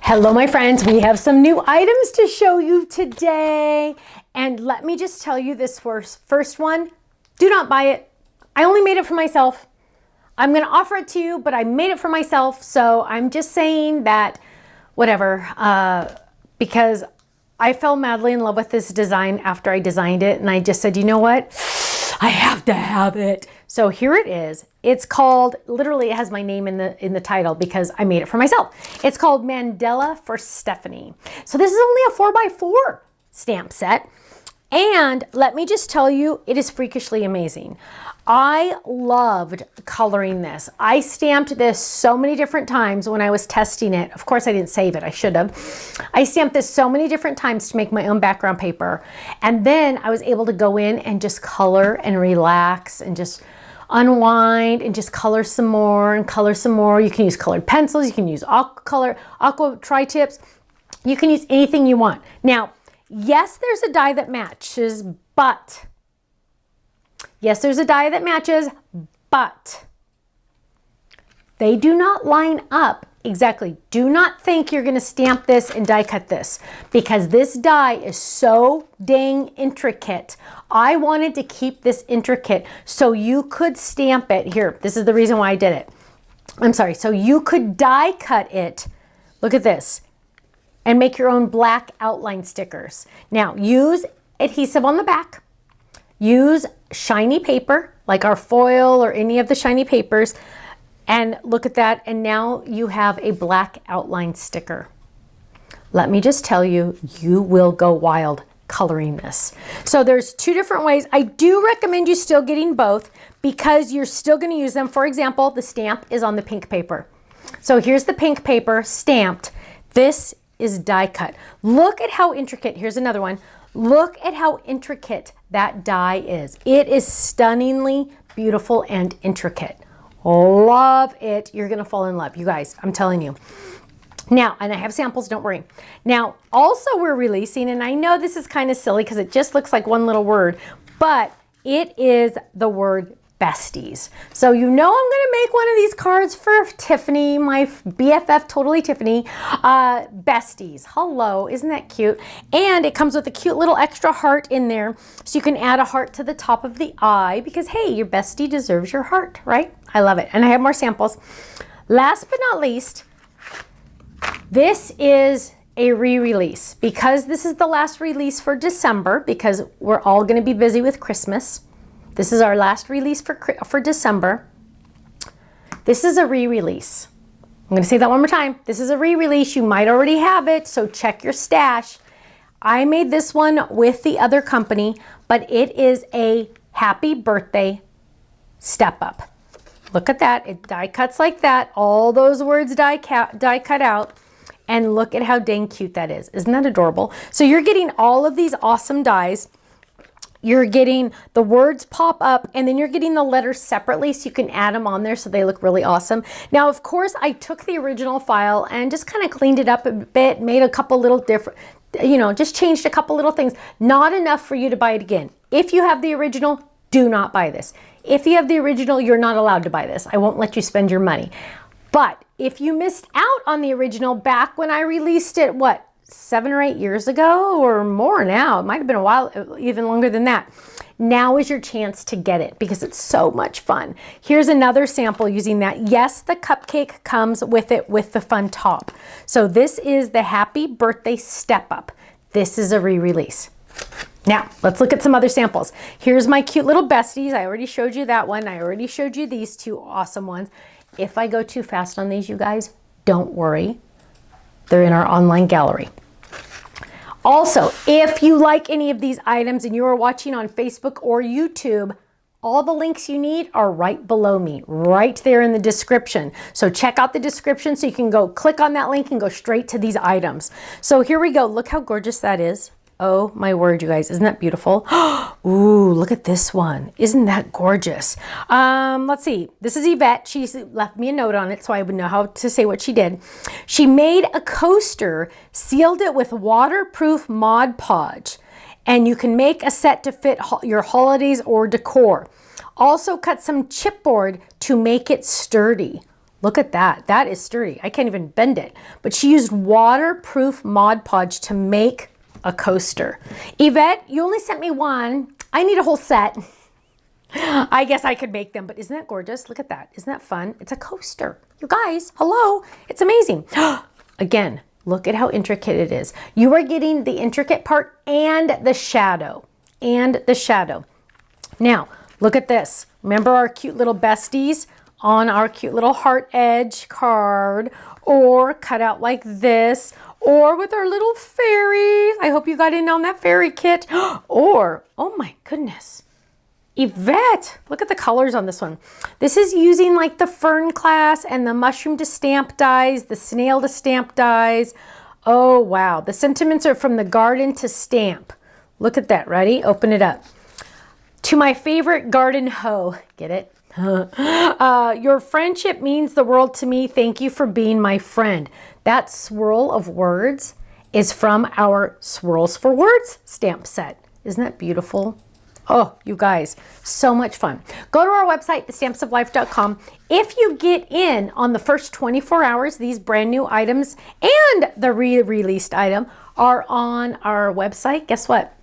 Hello, my friends. We have some new items to show you today. And let me just tell you this first one. Do not buy it. I only made it for myself. I'm going to offer it to you, but I made it for myself. So I'm just saying that whatever, because I fell madly in love with this design after I designed it. And I just said, you know what? I have to have it. So here it is. It's called, literally it has my name in the title because I made it for myself. It's called Mandala for Stephanie. So this is only a 4x4 stamp set. And let me just tell you, it is freakishly amazing. I loved coloring this. I stamped this so many different times when I was testing it. Of course, I didn't save it. I should have. I stamped this so many different times to make my own background paper. And then I was able to go in and just color and relax and just unwind and just color some more and color some more. You can use colored pencils. You can use aqua tri-tips. You can use anything you want. Now, yes, there's a die that matches, but they do not line up exactly. Do not think you're going to stamp this and die cut this because this die is so dang intricate. I wanted to keep this intricate so you could stamp it. Here, this is the reason why I did it. I'm sorry. So you could die cut it. Look at this. And make your own black outline stickers. Now, use adhesive on the back. Use shiny paper, like our foil or any of the shiny papers. And look at that. And now you have a black outline sticker. Let me just tell you, you will go wild coloring this. So there's two different ways. I do recommend you still getting both because you're still going to use them. For example, the stamp is on the pink paper. So here's the pink paper stamped. This is die cut. Look at how intricate. Here's another one. Look at how intricate that die is. It is stunningly beautiful and intricate. Love it. You're going to fall in love, you guys. I'm telling you. Now, and I have samples, don't worry. Now, also we're releasing, and I know this is kind of silly because it just looks like one little word, but it is the word Besties. So you know I'm going to make one of these cards for Tiffany, my BFF, totally Tiffany. Besties. Hello. Isn't that cute? And it comes with a cute little extra heart in there. So you can add a heart to the top of the eye because, hey, your bestie deserves your heart, right? I love it. And I have more samples. Last but not least, this is a re-release because this is the last release for December because we're all going to be busy with Christmas. This is our last release for December. This is a re-release. I'm going to say that one more time. This is a re-release. You might already have it, so check your stash. I made this one with the other company, but it is a happy birthday step up. Look at that. It die cuts like that. All those words die cut out. And look at how dang cute that is. Isn't that adorable? So you're getting all of these awesome dies. You're getting the words pop up and then you're getting the letters separately so you can add them on there so they look really awesome. Now, of course, I took the original file and just kind of cleaned it up a bit, made a couple little different, you know, just changed a couple little things. Not enough for you to buy it again. If you have the original, do not buy this. If you have the original, you're not allowed to buy this. I won't let you spend your money. But if you missed out on the original back when I released it, what? 7 or 8 years ago or more now. It might have been a while, even longer than that. Now is your chance to get it because it's so much fun. Here's another sample using that. Yes, the cupcake comes with it with the fun top. So this is the Happy Birthday Step Up. This is a re-release. Now, let's look at some other samples. Here's my cute little Besties. I already showed you that one. I already showed you these two awesome ones. If I go too fast on these, you guys, don't worry. They're in our online gallery. Also, if you like any of these items and you are watching on Facebook or YouTube, all the links you need are right below me, right there in the description. So check out the description so you can go click on that link and go straight to these items. So here we go. Look how gorgeous that is. Oh my word, you guys, isn't that beautiful? Ooh, look at this one. Isn't that gorgeous? Let's see. This is Yvette. She left me a note on it so I would know how to say what she did. She made a coaster, sealed it with waterproof Mod Podge, and you can make a set to fit your holidays or decor. Also cut some chipboard to make it sturdy. Look at that. That is sturdy. I can't even bend it. But she used waterproof Mod Podge to make a coaster. Yvette, you only sent me one. I need a whole set. I guess I could make them, but isn't that gorgeous? Look at that. Isn't that fun? It's a coaster. You guys, hello. It's amazing. Again, look at how intricate it is. You are getting the intricate part and the shadow. Now, look at this. Remember our cute little besties on our cute little heart edge card, or cut out like this, or with our little fairies. I hope you got in on that fairy kit. Or, oh my goodness, Yvette, look at the colors on this one. This is using like the fern class and the mushroom to stamp dies, the snail to stamp dies. Oh wow, the sentiments are from the garden to stamp. Look at that, ready? Open it up. To my favorite garden hoe, get it? Your friendship means the world to me. Thank you for being my friend. That swirl of words is from our Swirls for Words stamp set. Isn't that beautiful? Oh, you guys, so much fun. Go to our website, thestampsoflife.com. If you get in on the first 24 hours, these brand new items and the re-released item are on our website. Guess what?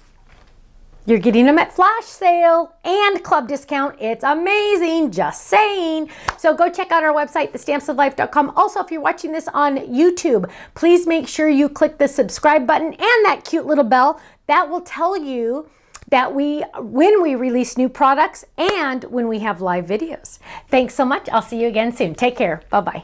You're getting them at flash sale and club discount. It's amazing, just saying. So go check out our website, thestampsoflife.com. Also, if you're watching this on YouTube, please make sure you click the subscribe button and that cute little bell. That will tell you that when we release new products and when we have live videos. Thanks so much. I'll see you again soon. Take care. Bye-bye.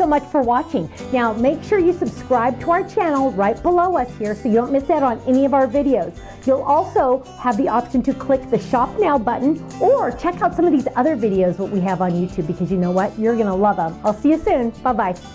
so much for watching. Now, make sure you subscribe to our channel right below us here so you don't miss out on any of our videos. You'll also have the option to click the Shop Now button or check out some of these other videos that we have on YouTube, because you know what? You're going to love them. I'll see you soon. Bye-bye.